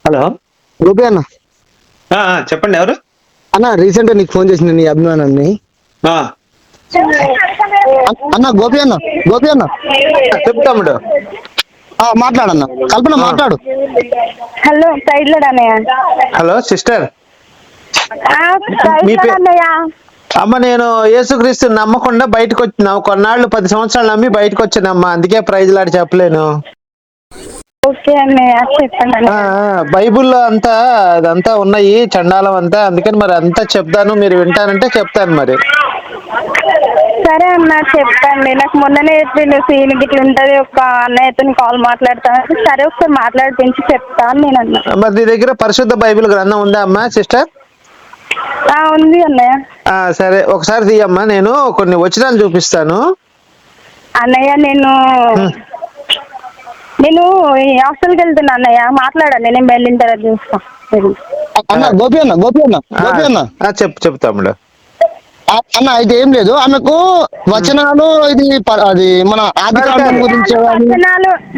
Hello. Gopi అన్న. చెప్పండి ఎవరు అన్న రీసెంట్ గా నీకు ఫోన్ చేసిన నీ అభిమానాన్ని. అన్న గోపి అన్న. గోపి అన్న చెప్తాముడు. మాట్లాడన్న. కల్పన మాట్లాడు. హలో సైడ్ లో అన్నయ్య. Hello sister. అమ్మ నేను యేసుక్రీస్తు నమ్మకుండా బయటకు వచ్చినావు. కొన్నాళ్ళు 10 సంవత్సరాలు నమ్మి బయటకు వచ్చానమ్మా, అందుకే ప్రైజ్ లాడి చెప్పలేను. ఓకే అన్నయ్య చెప్పండి. బైబుల్లో అంతా అదంతా ఉన్నాయి, చండాలం అంతా. అందుకని మరి అంతా చెప్తాను, మీరు వింటానంటే చెప్తాను మరి. సరే అన్న చెప్తాండి. నాకు మొన్ననే చెప్పిండు సీన్ గిట్ల ఉంటది, ఒక అన్నయ్యతో కాల్ మాట్లాడతాను. సరే ఒకసారి మాట్లాడిపించి చెప్తాను నేను అన్నా. మరి నీ దగ్గర పరిశుద్ధ బైబిల్ గ్రంథం ఉందా అమ్మా సిస్టర్? ఉంది అన్నయ్య. సరే ఒకసారి తీయమ్మా, నేను కొన్ని వచనాలు చూపిస్తాను. అన్నయ్య నేను హాస్టల్కి వెళ్తున్నా అన్నయ్య, మాట్లాడండి, నేను వెళ్ళిన తర్వాత చూస్తా. గోపి అన్న. గోపి అన్న. గోపి అన్న చెప్తాముడు. అన్న అయితే ఏం లేదు, ఆమెకు వచనాలు ఇది అది మన ఆది కాండం గురించి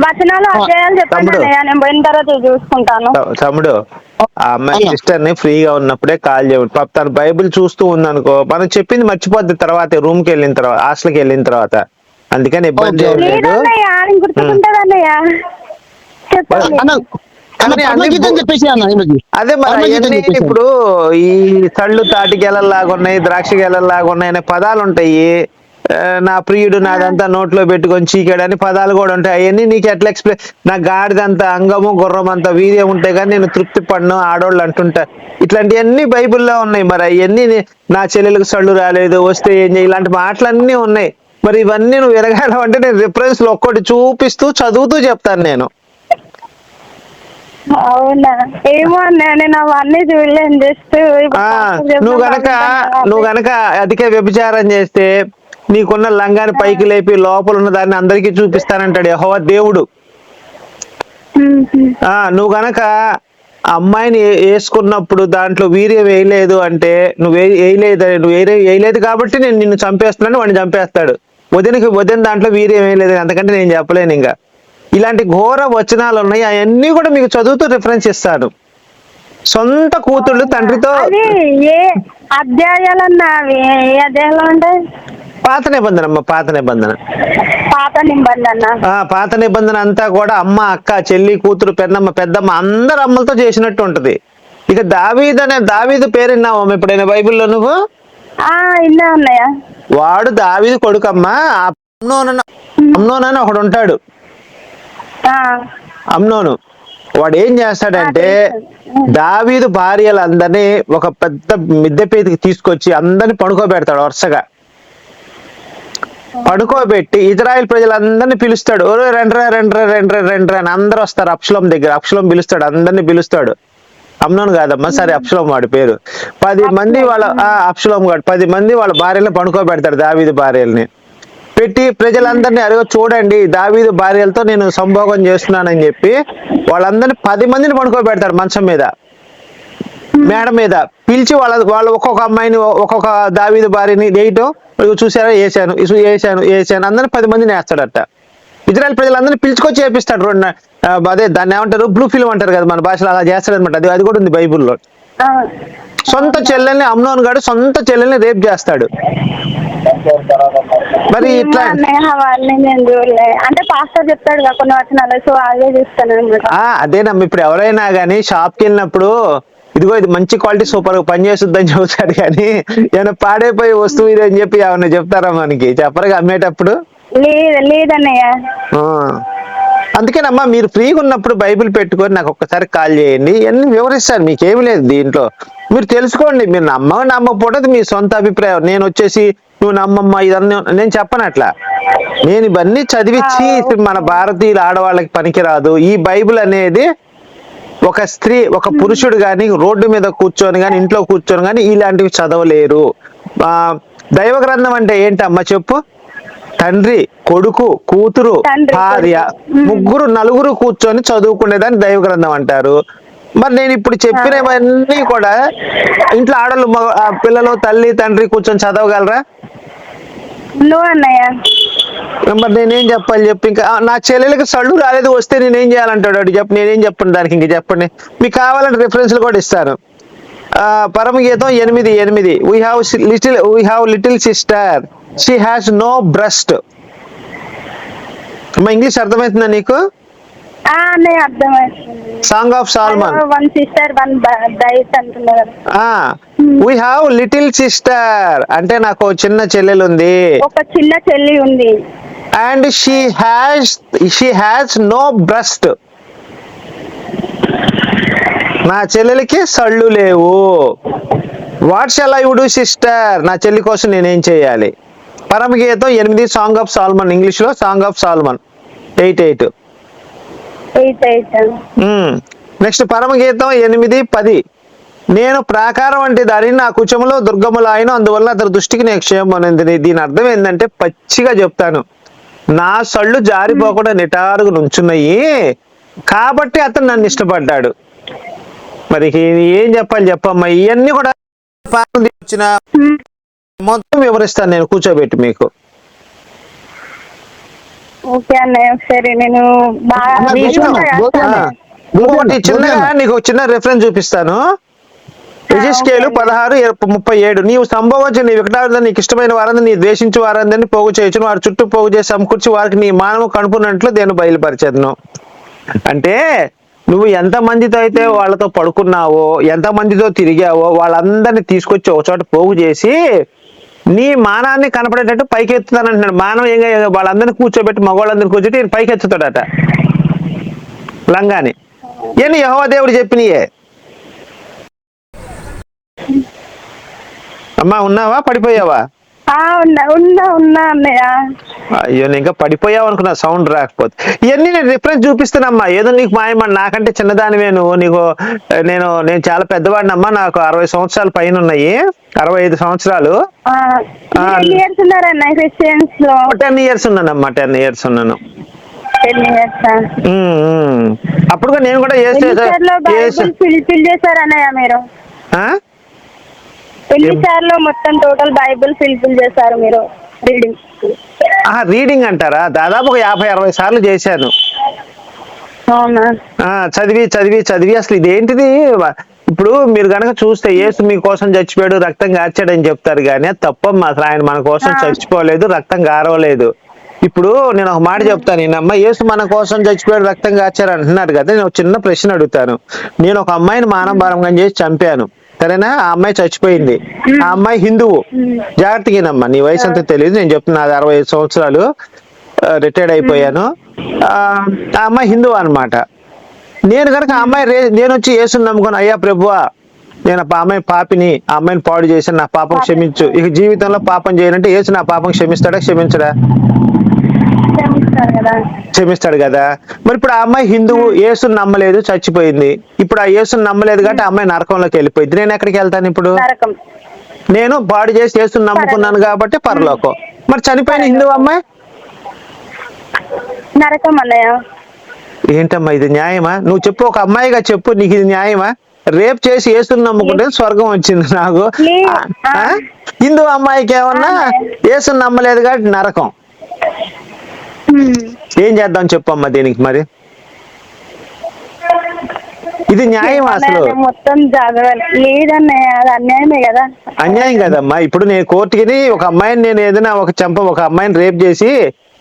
వచనాలు అధ్యాయాలు చెప్పండి అన్నయ్య, నేను పోయిన తర్వాత చూసుకుంటాను. తమ్ముడు ఆ అమ్మాయి సిస్టర్ ని ఫ్రీగా ఉన్నప్పుడే కాల్ చేయండి. పాప తను బైబిల్ చూస్తూ ఉందనుకో, మనం చెప్పింది మర్చిపోద్ది తర్వాత, రూమ్ కి వెళ్ళిన తర్వాత, హాస్టల్ కి వెళ్ళిన తర్వాత. అందుకని ఇబ్బంది ఏం లేదు. అదే మరి అవన్నీ ఇప్పుడు ఈ తళ్ళు తాటి గెలల్లాగా ఉన్నాయి, ద్రాక్ష గెలల్లాగా ఉన్నాయి అనే పదాలు ఉంటాయి. నా ప్రియుడు నాదంతా నోట్లో పెట్టుకొని చీకాడని పదాలు కూడా ఉంటాయి. అవన్నీ నీకు ఎట్లా ఎక్స్ప్లెయిన్? నా గాడిదంత అంగము గుర్రం అంత వీర్యం ఉంటాయి కానీ నేను తృప్తి పడను ఆడోళ్ళు అంటుంటా. ఇట్లాంటివన్నీ బైబిల్లో ఉన్నాయి. మరి అవన్నీ నా చెల్లెలకు సళ్ళు రాలేదు, వస్తే ఏం చేయ, ఇలాంటి మాటలన్నీ ఉన్నాయి. మరి ఇవన్నీ నువ్వు ఎరగాలంటే నేను రిఫరెన్స్ లో ఒక్కటి చూపిస్తూ చదువుతూ చెప్తాను నేను. అవునా? ఏమో అన్నయ్య, నేను అవన్నీ చూడలేను. జస్ట్ నువ్వు గనక అధిక వ్యభిచారం చేస్తే నీకున్న లంగాన్ని పైకి లేపి లోపల ఉన్న దాన్ని అందరికీ చూపిస్తానంటాడు యెహోవా దేవుడు. నువ్వు గనక అమ్మాయిని వేసుకున్నప్పుడు దాంట్లో వీర్యం వేయలేదు అంటే నువ్వు వేయలేదు కాబట్టి నేను నిన్ను చంపేస్తున్నాను, వాడిని చంపేస్తాడు. వదిన దాంట్లో వీర్యం వేయలేదు, అంతకంటే నేను చెప్పలేను. ఇంకా ఇలాంటి ఘోర వచనాలు ఉన్నాయి, అవన్నీ కూడా మీకు చదువుతూ రిఫరెన్స్ ఇస్తాను. సొంత కూతుళ్ళు తండ్రితో పాత నిబంధన అమ్మ, పాత నిబంధన అంతా కూడా అమ్మ, అక్క, చెల్లి, కూతురు, పెద్దమ్మ అందరు అమ్మలతో చేసినట్టు ఉంటది. ఇక దావీదు పేరు విన్నావా ఎప్పుడైనా బైబిల్లో నువ్వు? వాడు దావీదు కొడుకమ్మా. అమ్నోను అని ఒకడు ఉంటాడు. అమ్నోను వాడు ఏం చేస్తాడంటే దావీదు భార్యలందరినీ ఒక పెద్ద మిద్దెపేదికి తీసుకొచ్చి అందరిని పడుకోబెడతాడు. వరుసగా పడుకోబెట్టి ఇజ్రాయెల్ ప్రజలందరినీ పిలుస్తాడు. రెండ్రా అని అందరూ వస్తారు అబ్షలోం దగ్గర. అబ్షలోం పిలుస్తాడు, అందరినీ పిలుస్తాడు. అమ్నోను కాదమ్మా, సరే అబ్షలోం వాడి పేరు. 10 మంది వాళ్ళ అబ్షలోం గాడు 10 మంది వాళ్ళ భార్యలను పడుకోబెడతాడు. దావీదు భార్యల్ని పెట్టి ప్రజలందరినీ చూడండి దావీదు భార్యలతో నేను సంభోగం చేస్తున్నానని చెప్పి వాళ్ళందరినీ 10 మందిని పడుకోబెడతాడు మంచం మీద, మేడ మీద పిలిచి వాళ్ళు ఒక్కొక్క అమ్మాయిని ఒక్కొక్క దావీదు భార్యని వేయటం చూసారా, వేసాను అందరిని 10 మందిని వేస్తాడట. ఇజ్రాయెల్ ప్రజలందరినీ పిలుచుకొచ్చి చేపిస్తాడు. అదే దాన్ని ఏమంటారు, బ్లూ ఫిల్మ్ అంటారు కదా మన భాషలో, అలా చేస్తాడు అనమాట. అది కూడా ఉంది బైబుల్లో. సొంత చెల్లెల్ని అమ్నోను గాడు సొంత చెల్లెల్ని రేప్ చేస్తాడు. మరి ఇట్లా అంటే పాస్టర్ చెప్తాడు కొన్ని వచనాలు, సో అదే చూస్తాను. అదేనమ్మా, ఇప్పుడు ఎవరైనా కానీ షాప్కి వెళ్ళినప్పుడు ఇదిగో ఇది మంచి క్వాలిటీ సూపర్ పనిచేస్తుందని చెబుతారు, కానీ ఏమైనా పాడైపోయే వస్తువు ఇది అని చెప్పి ఏమన్నా చెప్తారా మనకి? చెప్పరుగా అమ్మేటప్పుడు. లేదన్నయ్య. అందుకేనమ్మా మీరు ఫ్రీగా ఉన్నప్పుడు బైబిల్ పెట్టుకొని నాకు ఒక్కసారి కాల్ చేయండి, ఇవన్నీ వివరిస్తాను. మీకేమి లేదు దీంట్లో, మీరు తెలుసుకోండి. మీరు నమ్మకపోవడం మీ సొంత అభిప్రాయం. నేను వచ్చేసి నువ్వు నమ్మమ్మా ఇదన్నీ నేను చెప్పను అట్లా. నేను ఇవన్నీ చదివించి మన భారతీయుల ఆడవాళ్ళకి పనికిరాదు. ఈ బైబిల్ అనేది ఒక స్త్రీ, ఒక పురుషుడు కానీ రోడ్డు మీద కూర్చొని కానీ ఇంట్లో కూర్చొని కానీ ఇలాంటివి చదవలేరు. దైవ గ్రంథం అంటే ఏంటమ్మా చెప్పు? తండ్రి, కొడుకు, కూతురు, భార్య, ముగ్గురు నలుగురు కూర్చొని చదువుకునేదాన్ని దైవ గ్రంథం అంటారు. మరి నేను ఇప్పుడు చెప్పినవన్నీ కూడా ఇంట్లో ఆడవాళ్ళు పిల్లలు తల్లి తండ్రి కూర్చొని చదవగలరా? మరి నేనేం చెప్పాలి చెప్పు ఇంకా నా చెల్లెలకి సళ్ళు రాలేదు వస్తే నేనేం చేయాలంటాడు వాడు చెప్పు నేనేం చెప్పండి దానికి ఇంక చెప్పండి మీకు కావాలంటే రిఫరెన్స్లు కూడా ఇస్తాను పరమగీతం 8:8 we have little sister she has no breast అమ్మా ఇంగ్లీష్ అర్థమవుతుందా నీకు అన్నయ్య అర్థమైంది. Song of Solomon one sister one diet అంటున్నారు కదా. వీ హ్యావ్ లిటిల్ సిస్టర్ అంటే నాకు చిన్న చెల్లెలు ఉంది ఒక చిన్న చెల్లి ఉంది and she has no breast నా చెల్లెలకి సళ్ళు లేవు what shall I would sister నా చెల్లి కోసం నేనేం చేయాలి పరమగీతం 8 సాంగ్ ఆఫ్ సాల్మన్ ఇంగ్లీష్ లో సాంగ్ ఆఫ్ సాల్మన్ 8:8 నెక్స్ట్ పరమగీతం 8:10 నేను ప్రాకారం వంటి దానిని నా కుచములో దుర్గములు ఆయన అందువల్ల అతని దృష్టికి నేను క్షేమం అనేది దీని అర్థం ఏంటంటే పచ్చిగా చెప్తాను నా సళ్ళు జారిపోకుండా నిటారుగా నుంచున్నాయి కాబట్టి అతను నన్ను ఇష్టపడ్డాడు మరి ఏం చెప్పాలి చెప్పమ్మా ఇవన్నీ కూడా వచ్చిన మొత్తం వివరిస్తాను నేను కూర్చోబెట్టి మీకు ఓకే అన్నయ్య సరే నేను ఇంకొకటి చిన్నగా నీకు చిన్న రెఫరెన్స్ చూపిస్తాను యెహెజ్కేలు 16:37 నీవు సంభవించి నీ వికటార్థం నీకు ఇష్టమైన వారందరినీ నీ ద్వేషించి వారందరినీ పోగు చేయొచ్చు వారి చుట్టూ పోగు చేసి సమకూర్చి వారికి నీ మానవ కనుపున్నట్లు నేను బయలుపరిచేదను అంటే నువ్వు ఎంత మందితో అయితే వాళ్ళతో పడుకున్నావో ఎంత మందితో తిరిగావో వాళ్ళందరినీ తీసుకొచ్చి ఒక చోట పోగు చేసి నీ మానాన్ని కనపడేటట్టు పైకి ఎత్తుతానంటున్నాడు మానవ ఏం వాళ్ళందరినీ కూర్చోబెట్టి మగవాళ్ళందరినీ కూర్చోబెట్టి ఈయన పైకి ఎత్తుతాడట లంగాని ఏని యెహోవా దేవుడు చెప్పినయే అమ్మా ఉన్నావా పడిపోయావా ఉన్నా అన్నయ్య అయ్యో నేను ఇంకా పడిపోయావు అనుకున్నా సౌండ్ రాకపోతే ఇవన్నీ నేను రిఫరెన్స్ చూపిస్తానమ్మా ఏదో నీకు మాయమని నాకంటే చిన్నదానివే నువ్వు నీకు నేను చాలా పెద్దవాడినమ్మా నాకు 60 సంవత్సరాల పైన ఉన్నాయి 65 సంవత్సరాలు 10 ఇయర్స్ ఉన్నానమ్మా 10 ఇయర్స్ ఉన్నాను అప్పుడు నేను కూడా ఎన్నిసార్లు మొత్తం టోటల్ బైబిల్ ఫిల్ చేశారు మీరు రీడింగ్ అంటారా దాదాపు ఒక 50-60 సార్లు చేశాను చదివి చదివి చదివి అసలు ఇదేంటిది ఇప్పుడు మీరు గనక చూస్తే యేసు మీకోసం చచ్చిపోయాడు రక్తం కార్చాడు అని చెప్తారు కానీ తప్పమ్మా అసలు ఆయన మన కోసం చచ్చిపోలేదు రక్తం గారవలేదు ఇప్పుడు నేను ఒక మాట చెప్తాను నేనమ్మ యేసు మన కోసం చచ్చిపోయాడు రక్తం కార్చారు అంటున్నారు కదా నేను ఒక చిన్న ప్రశ్న అడుగుతాను నేను ఒక అమ్మాయిని మానభారంగా చేసి చంపాను సరేనా ఆ అమ్మాయి చచ్చిపోయింది ఆ అమ్మాయి హిందువు జాగ్రత్తగానమ్మా నీ వయసు అంతా తెలియదు నేను చెప్తున్నా 65 సంవత్సరాలు రిటైర్డ్ అయిపోయాను ఆ అమ్మాయి హిందువు అనమాట నేను కనుక ఆ అమ్మాయి నేను వచ్చి యేసుని నమ్ముకొని అయ్యా ప్రభువా నేను ఆ అమ్మాయి పాపిని ఆ అమ్మాయిని పాడు చేసి నా పాపం క్షమించు ఇక జీవితంలో పాపం చేయనంటే యేసు నా పాపం క్షమిస్తాడా క్షమించడా క్షమిస్తాడు కదా మరి ఇప్పుడు ఆ అమ్మాయి హిందువు యేసుని నమ్మలేదు చచ్చిపోయింది ఇప్పుడు ఆ యేసుని నమ్మలేదు కాబట్టి ఆ అమ్మాయి నరకంలోకి వెళ్ళిపోయింది నేను ఎక్కడికి వెళ్తాను ఇప్పుడు నేను పాడు చేసి యేసుని నమ్ముకున్నాను కాబట్టి పరలోకం మరి చనిపోయిన హిందూ అమ్మాయి నరకం అన్నయ్య ఏంటమ్మా ఇది న్యాయమా నువ్వు చెప్పు ఒక అమ్మాయిగా చెప్పు నీకు ఇది న్యాయమా రేప్ చేసి యేసుని నమ్ముకుంటే స్వర్గం వచ్చింది నాకు హిందూ అమ్మాయికి ఏమన్నా యేసుని నమ్మలేదు కాబట్టి నరకం ఏం చేద్దాం చెప్పమ్మా దీనికి మరి ఇది న్యాయం అసలు మొత్తం లేదన్నయ్య అది అన్యాయమే కదా అన్యాయం కదమ్మా ఇప్పుడు నేను కోర్టుకి ఒక అమ్మాయిని నేను ఏదైనా ఒక అమ్మాయిని రేప్ చేసి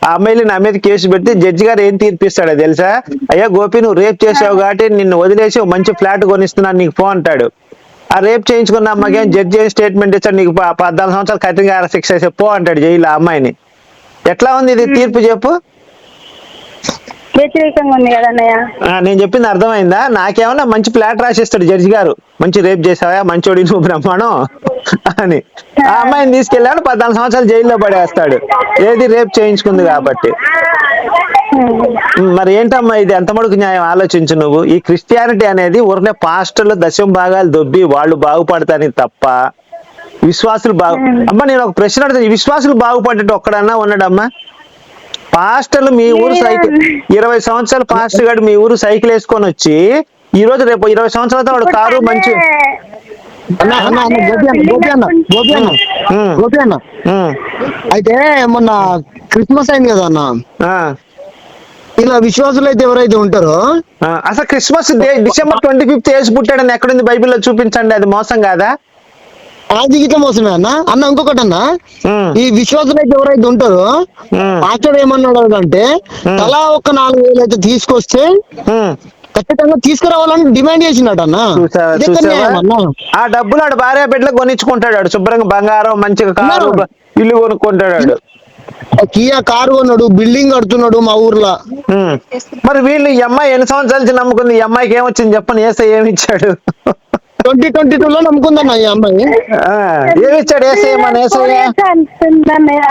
ఆ అమ్మాయిని నా మీద కేసు పెడితే జడ్జి గారు ఏం తీర్పిస్తాడో తెలుసా అయ్యా గోపి నువ్వు రేప్ చేసావు కాబట్టి నిన్ను వదిలేసి మంచి ఫ్లాట్ కొనిస్తున్నాను నీకు పో అంటాడు ఆ రేప్ చేయించుకున్న అమ్మాయికి జడ్జి స్టేట్మెంట్ ఇస్తాడు నీకు 14 సంవత్సరాలు కఠినంగా శిక్ష వేసే పో అంటాడు జైలు ఆ అమ్మాయిని ఎట్లా ఉంది ఇది తీర్పు చెప్పు వ్యతిరేకంగా ఉంది కదన్నయ్య నేను చెప్పింది అర్థమైందా నాకేమన్నా మంచి ఫ్లాట్ రాసిస్తాడు జడ్జి గారు మంచి రేప్ చేసావా మంచోడి నువ్వు బ్రహ్మాణం అని ఆ అమ్మాయిని తీసుకెళ్ళాడు 14 సంవత్సరాలు జైల్లో పడేస్తాడు ఏది రేప్ చేయించుకుంది కాబట్టి మరి ఏంటమ్మా ఇది ఎంత మడుకు న్యాయం ఆలోచించు నువ్వు ఈ క్రిస్టియానిటీ అనేది ఊరినే పాస్టర్లు దశమ భాగాలు దొబ్బి వాళ్ళు బాగుపడతాని తప్ప విశ్వాసులు అమ్మా నేను ఒక ప్రశ్న అడుగుతాను విశ్వాసులు బాగుపడేట్టు ఒక్కడన్నా ఉన్నాడమ్మా పాస్టర్లు మీ ఊరు సైకిల్ 20 సంవత్సరాలు పాస్టర్ గారు మీ ఊరు సైకిల్ వేసుకొని వచ్చి ఈ రోజు రేపు 20 సంవత్సరాలతో వాడు కారు మంచి అన్న అన్న అన్న గోపి అన్న ఉమ్. గోపి అన్న ఉమ్. అయితే మొన్న క్రిస్మస్ అయింది కదా అన్న, ఆ. ఇలా విశ్వాసులు అయితే ఎవరైతే ఉంటారో అసలు క్రిస్మస్ డిసెంబర్ 25 వేసి పుట్టాడని ఎక్కడుంది బైబిల్లో చూపించండి, అది మోసం కాదా? ఆది గీత మోసమే అన్న. అన్న ఇంకొకటి అన్న, ఉమ్. ఈ విశ్వాసులు అయితే ఎవరైతే ఉంటారో ఉమ్. పాస్టర్ ఏమన్నాడు అంటే తలా ఒక 4,000 అయితే తీసుకొస్తే ఉమ్. ఖచ్చితంగా తీసుకురావాలని డిమాండ్ చేసినట్టు అన్న. చూసావా ఇది ఎక్కడ చూసావా? న్యాయం అన్న? ఆ డబ్బులు ఆడు భార్య బిడ్డలకు కొనిచ్చుకుంటాడు, ఆడు శుభ్రంగా బంగారం మంచిగా కారు ఇల్లు కొనుక్కుంటాడు ఆడు. కియా కారు కొన్నాడు, బిల్డింగ్ కడుతున్నాడు మా ఊర్లో. ఉమ్. మరి వీళ్ళు ఈ అమ్మాయి ఎన్ని సంవత్సరాల నుంచి నమ్ముకుంది, ఈ అమ్మాయికి ఏమొచ్చింది చెప్పని, ఏసై ఏమి ఇచ్చాడు? 2022 లో నమ్ముకుందన్న ఈ అమ్మాయి. ఏమి ఇచ్చాడు ఏసై? మన ఏసయ్య అంటుందన్నయ్య.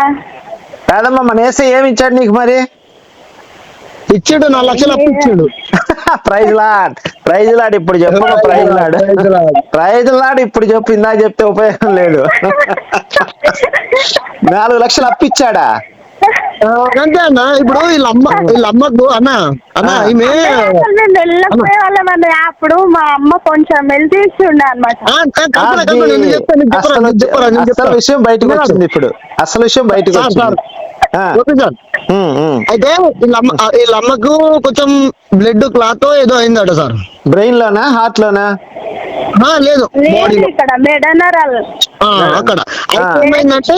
కాదమ్మా, మన ఏసై ఏమి ఇచ్చాడు నీకు మరి? ఇచ్చాడు 4 లక్షలు అప్పు ఇచ్చాడు. Praise Lord, praise Lord. ఇప్పుడు చెప్పు, ప్రైజ్ లాడ్, ప్రైజ్ లాడ్. ఇప్పుడు చెప్పు, ఇందా చెప్తే ఉపయోగం లేదు. 4 లక్షలు అప్పిచ్చాడా? అంతే అన్న. ఇప్పుడు వీళ్ళమ్మకు అన్న అన్న ఈమె అసలు మేము వెళ్ళకపోయే వాళ్ళం అన్నయ్య. అప్పుడు మా అమ్మ కొంచెం వెళ్తీ ఇస్తుండే అనమాట. అసలు విషయం బయటకు వచ్చింది ఇప్పుడు, అసలు విషయం బయటకు వచ్చింది. అయితే వీళ్ళమ్మకు కొంచెం బ్లడ్ క్లాత్ ఏదో అయిందట సార్. బ్రెయిన్ లోనా, హార్ట్ లోనా? లేదు, లేదు ఇక్కడ మెడనరల్. అక్కడ ఏమైందంటే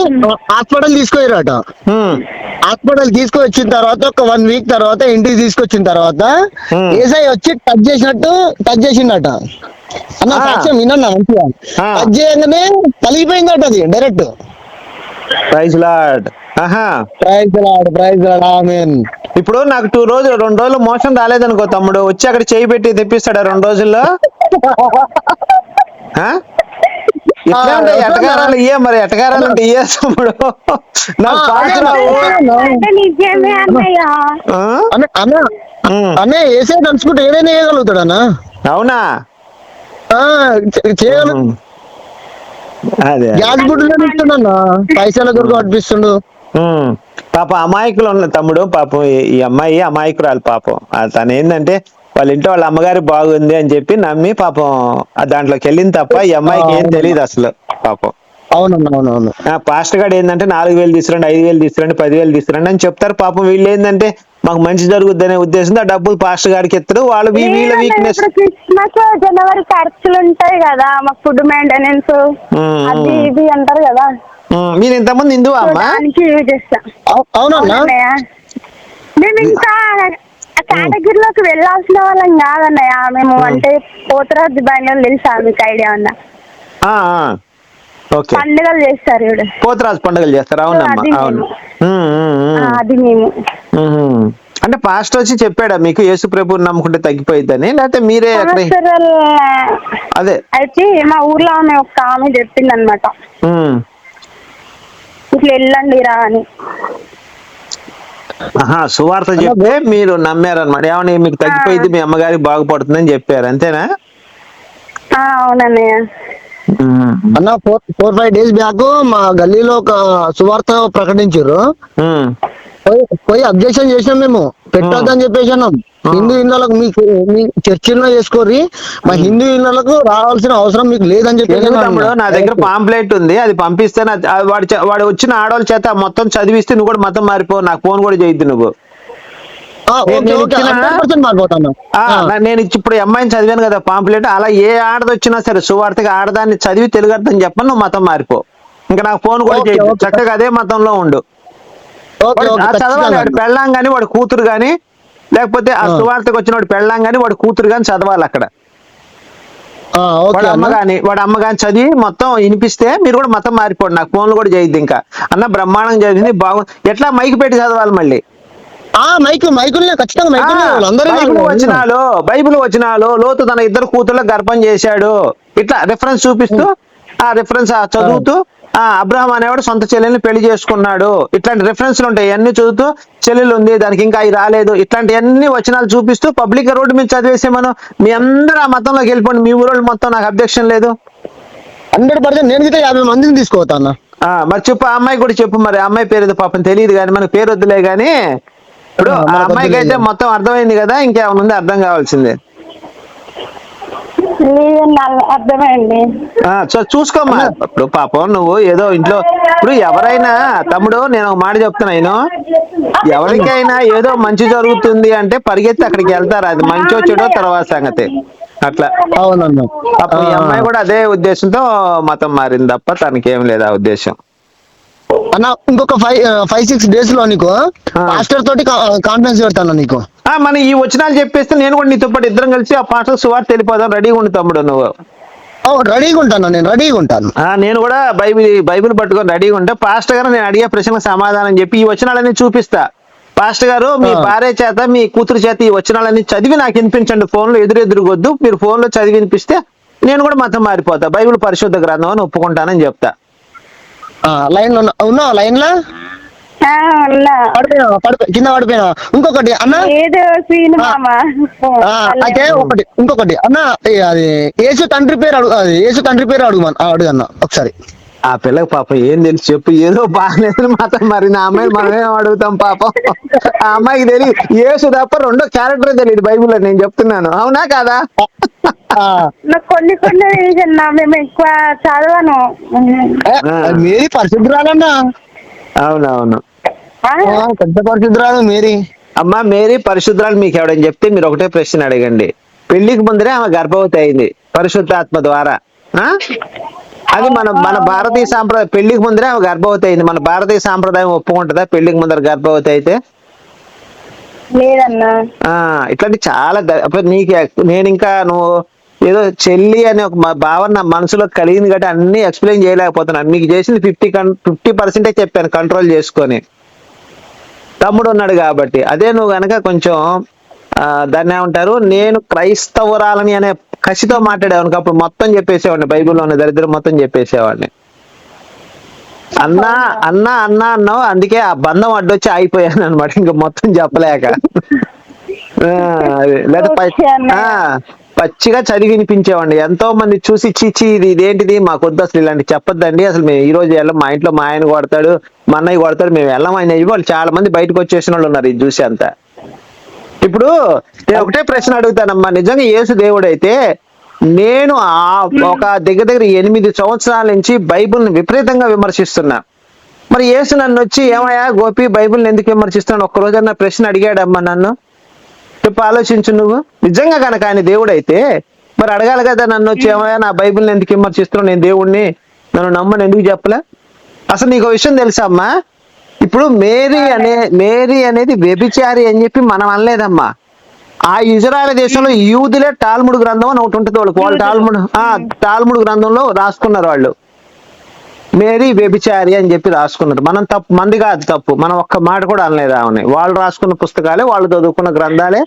హాస్పిటల్ తీసుకొచ్చారట. హాస్పిటల్ తీసుకొచ్చిన తర్వాత ఒక 1 వీక్ తర్వాత ఇంటికి తీసుకొచ్చిన తర్వాత ఏసఐ వచ్చి టచ్ చేసిండట అన్న. సాక్ష్యం వినన్నా మంచిగా. టచ్ చేయగానే కలిగిపోయిందట అది direct. Praise lord. Praise lord amen. ఇప్పుడు నాకు 2 రోజులు మోషన్ రాలేదనుకో తమ్ముడు, వచ్చి అక్కడ చేయి పెట్టి తెప్పిస్తాడా 2 రోజుల్లో? ఇట్లా ఉంటాయి ఎటకారాలు. ఇయ్యే మరి ఎటకారాలు అంటే ఇయ్యే తమ్ముడు. నాకు అంటే నిజమే అన్నయ్య. అన్న ఏసే తలుచుకుంటే ఏదైనా వేయగలుగుతాడు అన్న. అవునా? చేయగలుగు. అదే గ్యాస్ బుడ్డులో ఇస్తుండన్న, పైసల దొరకు అనిపిస్తుండు. పాప అమాయకులు ఉన్న తమ్ముడు. పాపం ఈ అమ్మాయి అమాయకురాలు పాపం. తను ఏంటంటే వాళ్ళ ఇంట్లో వాళ్ళ అమ్మగారి బాగుంది అని చెప్పి నమ్మి పాపం దాంట్లోకి వెళ్ళింది తప్ప ఈ అమ్మాయికి ఏం తెలియదు అసలు పాపం. అవునవును. పాస్టర్ గారు ఏంటంటే 4,000 తీసుకురండి, 5,000 తీసుకురండి, 10,000 తీసుకురండి అని చెప్తారు. పాపం వీళ్ళు ఏంటంటే మాకు మంచి జరుగుద్ది అనే ఉద్దేశంతో ఆ డబ్బులు పాస్టర్ గారికి ఇస్తారు. వాళ్ళు వీళ్ళ వీక్నెస్. క్రిస్మస్ జనవరి ఖర్చులు ఉంటాయి కదా, మాకు ఫుడ్ మెయింటెనెన్స్ అది ఇది అంటారు కదా. మీరు ఇంతకుముందు హిందువా అమ్మా? యూజ్ చేస్తాం. అవునన్నా. మేము ఇంకా కేటగిరీలోకి వెళ్ళాల్సిన వాళ్ళం కాదన్నయ్య. మేము అంటే పోతరాజు బండ్లు తెలుసా మీకు? ఐడియా ఉందా? పండుగలు చేస్తారు ఇప్పుడు, పోతరాజు పండుగలు చేస్తారు. అవునమ్మా, అవును. అది మేము. అంటే పాస్టర్ వచ్చి చెప్పాడా మీకు యేసు ప్రభువుని నమ్ముకుంటే తగ్గిపోయిద్దని, లేకపోతే మీరే అదే అయితే మా ఊర్లో ఆమె ఒక ఆమె చెప్పింది అనమాట, ఇట్లా వెళ్ళండి రా అని. సువార్త చెప్తే మీరు నమ్మారనమాట. ఏమని మీకు తగ్గిపోయింది, మీ అమ్మగారికి బాగుపడుతుందని చెప్పారు, అంతేనా? అవునన్నయ్య. అన్న 4-5 డేస్ బ్యాక్ మా గల్లీలో ఒక సువార్త ప్రకటించారు. పోయి అబ్జెక్షన్ చేసినాం మేము, పెట్టొద్దని చెప్పేసి అన్నాం. హిందూ ఇళ్ళకు మీ చర్చిల్లో చేసుకోరి, మా హిందూ ఇళ్ళకు రావాల్సిన అవసరం మీకు లేదని చెప్పి. నా దగ్గర పాంప్లెట్ ఉంది, అది పంపిస్తే వాడు వచ్చిన ఆడవాళ్ళ చేత మొత్తం చదివిస్తే నువ్వు కూడా మతం మారిపో, నాకు ఫోన్ కూడా చేయొద్దు నువ్వు. నేను ఇప్పుడు అమ్మాయిని చదివాను కదా పాంప్లెట్, అలా ఏ ఆడది వచ్చినా సరే సువార్తకి ఆడదాన్ని చదివి తెలుగు అర్థం చెప్పని నువ్వు మతం మారిపో, ఇంకా నాకు ఫోన్ కూడా చేయొద్దు, చక్కగా అదే మతంలో ఉండు. చదవాలి, వాడు పెళ్ళాం గాని వాడు కూతురు గాని, లేకపోతే ఆ సువార్తకు వచ్చిన వాడు పెళ్ళాం గాని వాడు కూతురు గాని చదవాలి అక్కడ. వాడు అమ్మ గాని చదివి మొత్తం వినిపిస్తే మీరు కూడా మతం మారిపోండి, నాకు ఫోన్లు కూడా చేయొద్దు. ఇంకా అన్న బ్రహ్మాండం చదివింది బాగుంది. ఎట్లా మైక్ పెట్టి చదవాలి మళ్ళీ? బైబిల్ వచనాలు లోతు తన 2 కూతుర్లకు గర్భం చేశాడు, ఇట్లా రిఫరెన్స్ చూపిస్తూ ఆ రిఫరెన్స్ చదువుతూ అబ్రహాం అనేవాడు సొంత చెల్లెల్ని పెళ్లి చేసుకున్నాడు, ఇట్లాంటి రిఫరెన్స్లు ఉంటాయి. అన్ని చదువుతూ చెల్లెలు ఉంది దానికి ఇంకా అవి రాలేదు, ఇట్లాంటివన్నీ వచనాలు చూపిస్తూ పబ్లిక్ రోడ్డు మీద చదివేసే మనం మీ అందరూ ఆ మతంలోకి వెళ్ళిపోండి, మీ ఊరోళ్ళు మొత్తం, నాకు అబ్జెక్షన్ లేదు. 100% నేను 50 మందిని తీసుకోవతా. మరి చెప్పు, ఆ అమ్మాయి కూడా చెప్పు. మరి అమ్మాయి పేరు ఏదో పాపం తెలియదు కానీ మనకు పేరు వద్దులే గాని, ఇప్పుడు ఆ అమ్మాయికి అయితే మొత్తం అర్థమైంది కదా, ఇంకేమైనా ఉంది అర్థం కావాల్సిందే. అర్థమైంది. చూసుకోమ్మా. ఇప్పుడు పాపం నువ్వు ఏదో ఇంట్లో ఇప్పుడు ఎవరైనా తమ్ముడు నేను ఒక మాట చెప్తున్నా, నేను ఎవరికైనా ఏదో మంచి జరుగుతుంది అంటే పరిగెత్తి అక్కడికి వెళ్తారు. అది మంచో చెడో తర్వాత సంగతి. అట్లా అవునన్నా. అప్పుడు ఈ అమ్మాయి కూడా అదే ఉద్దేశంతో మతం మారింది తప్ప తనకేం లేదు ఆ ఉద్దేశం. అన్న ఇంకొక 5-6 days లో నీకు పాస్టర్ తోటి కాన్ఫరెన్స్ పెడతాను నీకు. మన ఈ వచనాలు చెప్పేస్తే నేను కూడా నీతో పాటు ఇద్దరం కలిసి ఆ పాటలు సువార్త వెళ్ళిపోదాం. రెడీగా ఉండు తమ్ముడు నువ్వు. రెడీగా ఉంటాను, నేను రెడీగా ఉంటాను. నేను కూడా బైబిల్ పట్టుకొని రెడీగా ఉంటా. పాస్టర్ గారు నేను అడిగే ప్రశ్నకు సమాధానం చెప్పి ఈ వచనాలన్నీ చూపిస్తా. పాస్టర్ గారు మీ భార్య చేత మీ కూతురు చేత ఈ వచనాలన్నీ చదివి నాకు వినిపించండి. ఫోన్లో ఎదురెదురుగొద్దు, మీరు ఫోన్లో చదివి వినిపిస్తే నేను కూడా మతం మారిపోతా. బైబిల్ పరిశుద్ధ గ్రంథం అని ఒప్పుకుంటానని చెప్తా. లైన్ లో ఉన్నావా? లైన్ లో కింద పడిపోయినా. ఇంకొకటి అన్న, అయితే ఇంకొకటి అన్న, అది యేసు తండ్రి పేరు అడుగన్న ఒకసారి. ఆ పిల్లకి పాపం ఏం తెలుసు చెప్పు. ఏదో బాగాలేదు మాత్రం మరి నా అమ్మాయిని మనమేం అడుగుతాం పాపం. ఆ అమ్మాయికి తెలియదు యేసు తప్ప రెండో క్యారెక్టర్ తెలియదు బైబిల్లో. నేను చెప్తున్నాను, అవునా కాదా? కొన్ని మేము ఎక్కువ చదవను. మేరీ పరిశుద్ధురాలన్నా. అవునవును, పెద్ద పరిశుద్ధురాలు మేరీ. అమ్మా మేరీ పరిశుద్ధురాలు మీకు ఎవడని చెప్తే మీరు ఒకటే ప్రశ్న అడగండి. పెళ్లికి ముందరే ఆమె గర్భవతి అయింది పరిశుద్ధాత్మ ద్వారా. అది మన భారతీయ సాంప్రదాయం. పెళ్లికి ముందరే ఆమె గర్భవతి అయింది. మన భారతీయ సాంప్రదాయం ఒప్పుకుంటుందా పెళ్లికి ముందర గర్భవతి అయితే? లేదన్నా. ఇట్లాంటి చాలా నీకు నేను ఇంకా నువ్వు ఏదో చెల్లి అనే ఒక భావన నా మనసులో కలిగింది కాబట్టి అన్ని ఎక్స్ప్లెయిన్ చేయలేకపోతున్నాను. మీకు చేసింది 50% చెప్పాను కంట్రోల్ చేసుకొని. తమ్ముడు ఉన్నాడు కాబట్టి అదే నువ్వు కనుక కొంచెం దాన్ని ఏమంటారు, నేను క్రైస్తవురాలని అనే కసితో మాట్లాడేవాడిని. అప్పుడు మొత్తం చెప్పేసేవాడిని, బైబిల్లో ఉన్న దరిద్రం మొత్తం చెప్పేసేవాడిని. అన్నా అన్నా అన్నా అన్నావు, అందుకే ఆ బంధం అడ్డొచ్చి ఆగిపోయాను అనమాట. ఇంకా మొత్తం చెప్పలేక. లేదా పచ్చిగా చదివి వినిపించేవాడిని. ఎంతో మంది చూసి చీచి ఇదేంటిది మాకు వద్దు, అసలు ఇలాంటి చెప్పొద్దండి, అసలు మేము ఈ రోజు వెళ్ళం, మా ఇంట్లో మా ఆయన కొడతాడు, మా అన్నయ్య కొడతాడు, మేము వెళ్ళం ఆయన. వాళ్ళు చాలా మంది బయటకు వచ్చేసిన వాళ్ళు ఉన్నారు ఇది చూసి అంతా. ఇప్పుడు నేను ఒకటే ప్రశ్న అడుగుతానమ్మా, నిజంగా యేసు దేవుడైతే నేను ఒక దగ్గర 8 సంవత్సరాల నుంచి బైబిల్ని విపరీతంగా విమర్శిస్తున్నా. మరి యేసు నన్ను వచ్చి ఏమయ్యా గోపి బైబిల్ని ఎందుకు విమర్శిస్తున్నాను ఒక్కరోజన్నా ప్రశ్న అడిగాడమ్మా నన్ను? చెప్పు, ఆలోచించు నువ్వు. నిజంగా కనుక ఆయన దేవుడైతే మరి అడగాలి కదా నన్ను వచ్చి, ఏమయ్యా నా బైబిల్ని ఎందుకు విమర్శిస్తున్నావు, నేను దేవుణ్ణి, నన్ను నమ్మని ఎందుకు చెప్పలే? అసలు నీకు విషయం తెలుసా అమ్మా, ఇప్పుడు మేరీ అనేది వ్యభిచారి అని చెప్పి మనం అనలేదమ్మా. ఆ ఇజ్రాయెల్ దేశంలో యూదులే టాల్ముడ్ గ్రంథం అని ఒకటి ఉంటుంది వాళ్ళకి. వాళ్ళు టాల్ముడ్ గ్రంథంలో రాసుకున్నారు వాళ్ళు, మేరీ వ్యభిచారి అని చెప్పి రాసుకున్నారు. మనం తప్పు, మంది కాదు తప్పు, మనం ఒక్క మాట కూడా అనలేదు ఆమెని. వాళ్ళు రాసుకున్న పుస్తకాలే, వాళ్ళు చదువుకున్న గ్రంథాలే.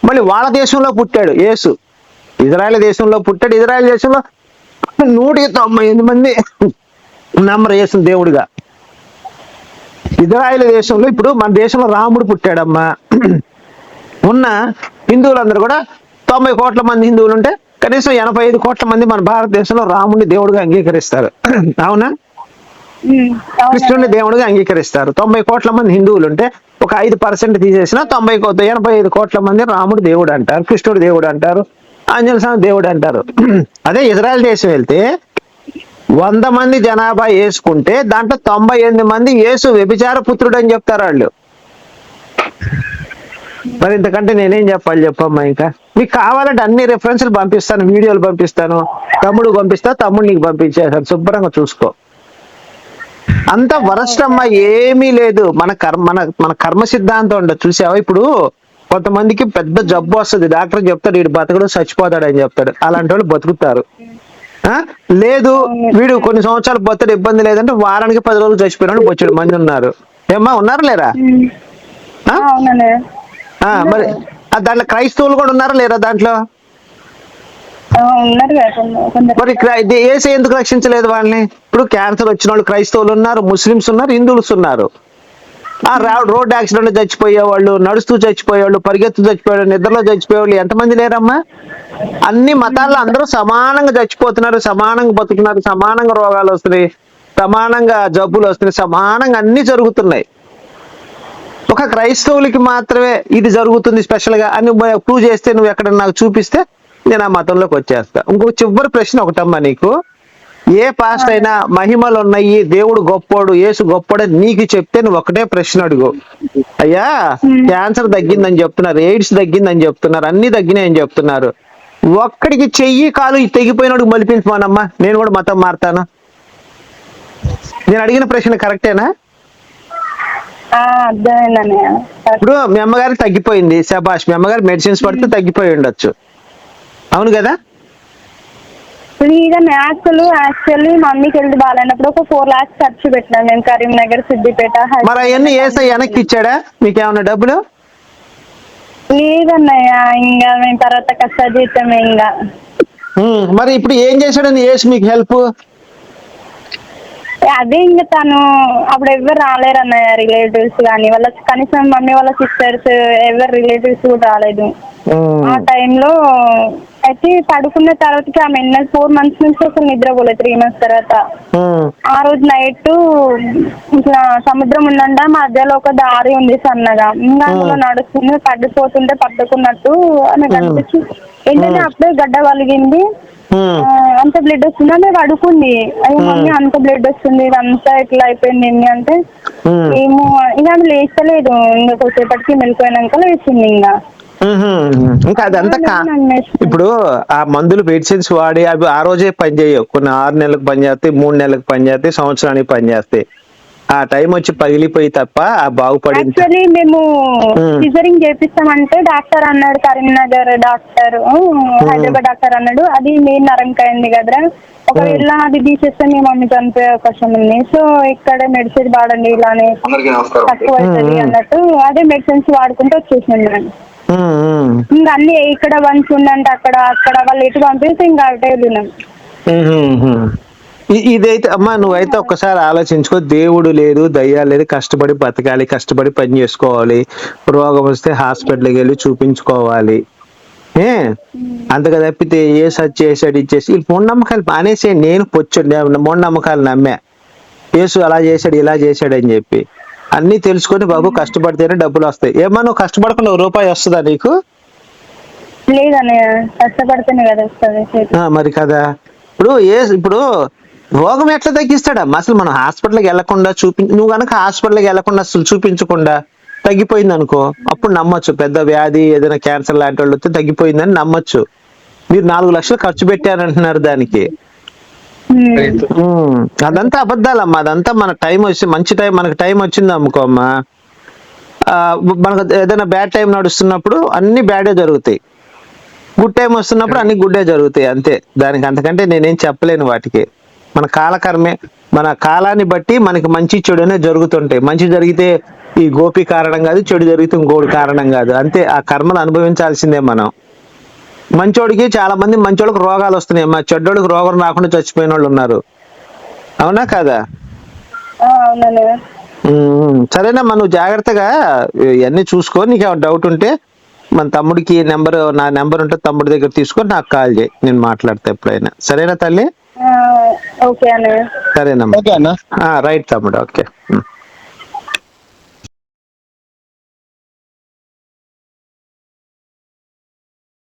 మళ్ళీ వాళ్ళ దేశంలో పుట్టాడు యేసు, ఇజ్రాయెల్ దేశంలో పుట్టాడు. ఇజ్రాయెల్ దేశంలో 198 మంది నమ్మరు యేసుని దేవుడిగా. ఇజ్రాయెల్ దేశంలో ఇప్పుడు మన దేశంలో రాముడు పుట్టాడమ్మా. ఉన్న హిందువులందరూ కూడా 90 కోట్ల మంది హిందువులు ఉంటే కనీసం 85 కోట్ల మంది మన భారతదేశంలో రాముడిని దేవుడిగా అంగీకరిస్తారు. అవునా? కృష్ణుడిని దేవుడిగా అంగీకరిస్తారు. 90 కోట్ల మంది హిందువులు ఉంటే ఒక 5% తీసేసిన 85 కోట్ల మంది రాముడు దేవుడు అంటారు, కృష్ణుడు దేవుడు అంటారు, ఆంజనేయ స్వామి దేవుడు అంటారు. అదే ఇజ్రాయెల్ దేశం వెళ్తే 100 మంది జనాభా వేసుకుంటే దాంట్లో 98 మంది యేసు వ్యభిచార పుత్రుడు అని చెప్తారు వాళ్ళు. మరి ఇంతకంటే నేనేం చెప్పాలి చెప్పమ్మా? ఇంకా మీకు కావాలంటే అన్ని రెఫరెన్స్లు పంపిస్తాను, వీడియోలు పంపిస్తాను, తమ్ముడు పంపిస్తా, తమ్ముడు నీకు పంపించేస్తాను, శుభ్రంగా చూసుకో. అంత వరస్ట్ అమ్మా, ఏమీ లేదు. మన కర్మ సిద్ధాంతం ఉండదు. చూసావా, ఇప్పుడు కొంతమందికి పెద్ద జబ్బు వస్తుంది, డాక్టర్ చెప్తాడు వీడు బతకడు చచ్చిపోతాడు అని చెప్తాడు, అలాంటి వాళ్ళు బతుకుతారు. లేదు వీడు కొన్ని సంవత్సరాలు బతడు ఇబ్బంది లేదంటే వారానికి 10 రోజులు చచ్చిపోయిన బొచ్చెడు మంది ఉన్నారు. ఏమ్మా ఉన్నారు లేరా? మరి దాంట్లో క్రైస్తవులు కూడా ఉన్నారా లేరా దాంట్లో? మరి యేసు ఎందుకు రక్షించలేదు వాళ్ళని? ఇప్పుడు క్యాన్సర్ వచ్చిన వాళ్ళు క్రైస్తవులు ఉన్నారు, ముస్లిమ్స్ ఉన్నారు, హిందువులు ఉన్నారు. రోడ్ యాక్సిడెంట్ చచ్చిపోయేవాళ్ళు, నడుస్తూ చచ్చిపోయేవాళ్ళు, పరిగెత్తు చచ్చిపోయేవాళ్ళు, నిద్రలో చచ్చిపోయేవాళ్ళు ఎంతమంది లేరమ్మా? అన్ని మతాల్లో అందరూ సమానంగా చచ్చిపోతున్నారు, సమానంగా బతుకుతున్నారు, సమానంగా రోగాలు వస్తున్నాయి, సమానంగా జబ్బులు వస్తున్నాయి, సమానంగా అన్ని జరుగుతున్నాయి. ఒక క్రైస్తవులకి మాత్రమే ఇది జరుగుతుంది స్పెషల్ గా అని ప్రూవ్ చేస్తే, నువ్వు ఎక్కడ నాకు చూపిస్తే నేను ఆ మతంలోకి వచ్చేస్తా. ఇంకొక చివరి ప్రశ్న ఒకటమ్మా నీకు. ఏ పాస్ట్ అయినా మహిమలు ఉన్నాయి, దేవుడు గొప్పోడు, యేసు గొప్పోడు నీకు చెప్తే నువ్వు ఒకటే ప్రశ్న అడుగు, అయ్యా క్యాన్సర్ తగ్గిందని చెప్తున్నారు, ఎయిడ్స్ తగ్గిందని చెప్తున్నారు, అన్ని తగ్గినాయని చెప్తున్నారు, ఒక్కడికి చెయ్యి కాలు తెగిపోయినోడికి మలిపించమానమ్మా, నేను కూడా మతం మారుతాను. నేను అడిగిన ప్రశ్న కరెక్టేనా? అర్థమైందన్నయ్య. ఇప్పుడు మీ అమ్మగారికి తగ్గిపోయింది, శబాష్, మీ అమ్మగారు మెడిసిన్స్ పడితే తగ్గిపోయి ఉండొచ్చు, అవును కదా? యాక్చువల్లీ మమ్మీకి హెల్త్ బాగాలేనప్పుడు ఒక 4 lakhs ఖర్చు పెట్టినాను నేను కరీంనగర్, సిద్దిపేట. మరి అవన్నీ ఏసై వెనక్కి ఇచ్చాడా మీకేమన్నా డబ్బులు? లేదన్నయ్య, ఇంకా మేము తర్వాత కష్టజీతమే ఇంకా. మరి ఇప్పుడు ఏం చేశాడని ఏసు మీకు హెల్ప్? అదే ఇంకా తను అప్పుడు ఎవరు రాలేరు అన్నయ్య, రిలేటివ్స్ కానీ వాళ్ళ, కనీసం మమ్మీ వాళ్ళ సిస్టర్స్ ఎవరు రిలేటివ్స్ కూడా రాలేదు ఆ టైంలో. అయితే పడుకున్న తర్వాతకి ఆమె 4 months నుంచి అసలు నిద్రపోలేదు. 3 months తర్వాత ఆ రోజు నైట్ ఇట్లా సముద్రం ఉందంట, మధ్యలో ఒక దారి ఉంది సన్నగా, ఇంకా అందులో నడుస్తుంది, పడిపోతుంటే పట్టుకున్నట్టు ఆమె కనిపించి ఏంటంటే అప్పుడే గడ్డ వలిగింది, అంత బ్లడ్ వస్తుంది అని పడుకుంది. అయ్యో మమ్మీ అంత బ్లడ్ వస్తుంది, ఇదంతా ఇట్లా అయిపోయింది అంటే ఏమో ఇంకా ఆమె లేచలేదు. ఇంకా కొద్దిసేపటికి వెళ్ళిపోయినాక లేచింది. ఇంకా అదంతా ఇప్పుడు ఆ మందులు మెడిసిన్స్ వాడి అవి ఆ రోజే పనిచేయవు, కొన్ని 6 నెలలకు పనిచేస్తాయి, 3 నెలలకు పనిచేస్తాయి, సంవత్సరానికి పనిచేస్తాయి. ఆ టైం వచ్చి పగిలిపోయి తప్ప ఆ బాగుపడి. యాక్చువల్లీ మేము సిజరింగ్ చేపిస్తామంటే డాక్టర్ అన్నాడు, కరీంనగర్ డాక్టర్, హైదరాబాద్ డాక్టర్ అన్నాడు, అది మెయిన్ నరంకాయ ఉంది కదరా, ఒకవేళ అది తీసేస్తే మీ మమ్మీ చనిపోయే అవకాశం ఉంది, సో ఇక్కడ మెడిసిన్ వాడండి ఇలానే తక్కువ అవుతుంది అన్నట్టు, అదే మెడిసిన్స్ వాడుకుంటూ వచ్చేసాను నేను. ఇంకా అన్ని ఇక్కడ వన్స్ ఉందంటే అక్కడ వాళ్ళు ఎటు పంపిస్తే ఇంకా అటే తిన్నాం. ఇదైతే అమ్మా నువ్వైతే ఒక్కసారి ఆలోచించుకో, దేవుడు లేదు, దయ్యాలు లేదు, కష్టపడి బతకాలి, కష్టపడి పని చేసుకోవాలి, రోగం వస్తే హాస్పిటల్కి వెళ్ళి చూపించుకోవాలి. అంతగా తప్పితే ఏ సచ్ చేసాడు ఇచ్చేసి మూఢనమ్మకాలు మానేసే. నేను మూఢనమ్మకాలు నమ్మా, యేసు అలా చేశాడు ఇలా చేశాడు అని చెప్పి అన్ని తెలుసుకొని బాబు కష్టపడితేనే డబ్బులు వస్తాయి. ఏమన్నా నువ్వు కష్టపడకుండా ₹1 వస్తుందా నీకు? లేదనే కష్టపడితేనే కదా వస్తుంది. మరి కదా, ఇప్పుడు రోగం ఎట్లా తగ్గిస్తాడమ్మా? అసలు మనం హాస్పిటల్కి వెళ్లకుండా నువ్వు కనుక హాస్పిటల్కి వెళ్లకుండా అసలు చూపించకుండా తగ్గిపోయింది అనుకో, అప్పుడు నమ్మొచ్చు. పెద్ద వ్యాధి ఏదైనా క్యాన్సర్ లాంటి వాళ్ళు వస్తే తగ్గిపోయిందని నమ్మొచ్చు. మీరు 4 లక్షలు ఖర్చు పెట్టారంటున్నారు దానికి. అదంతా అబద్ధాలమ్మా, అదంతా మన టైం వచ్చి మంచి టైం, మనకు టైం వచ్చింది అమ్ముకో అమ్మా. మనకు ఏదైనా బ్యాడ్ టైం నడుస్తున్నప్పుడు అన్ని బ్యాడే జరుగుతాయి, గుడ్ టైం వస్తున్నప్పుడు అన్ని గుడ్డే జరుగుతాయి, అంతే. దానికి అంతకంటే నేనేం చెప్పలేను వాటికి. మన కాలకర్మే, మన కాలాన్ని బట్టి మనకి మంచి చెడు అనేది జరుగుతుంటాయి. మంచి జరిగితే ఈ గోపి కారణం కాదు, చెడు జరిగితే ఇంకోటి కారణం కాదు, అంతే. ఆ కర్మను అనుభవించాల్సిందే మనం. మంచోడికి చాలా మంది మంచోళ్ళకి రోగాలు వస్తున్నాయి అమ్మా, చెడ్డోడికి రోగం రాకుండా చచ్చిపోయిన వాళ్ళు ఉన్నారు, అవునా కదా? సరేనమ్మా, నువ్వు జాగ్రత్తగా ఇవన్నీ చూసుకో. నీకు డౌట్ ఉంటే మన తమ్ముడికి నా నెంబర్ ఉంటే తమ్ముడి దగ్గర తీసుకొని నాకు కాల్ చేయి, నేను మాట్లాడతా ఎప్పుడైనా. సరేనా తల్లి? సరేనమ్మా, రైట్ తమ్ముడు, ఓకే.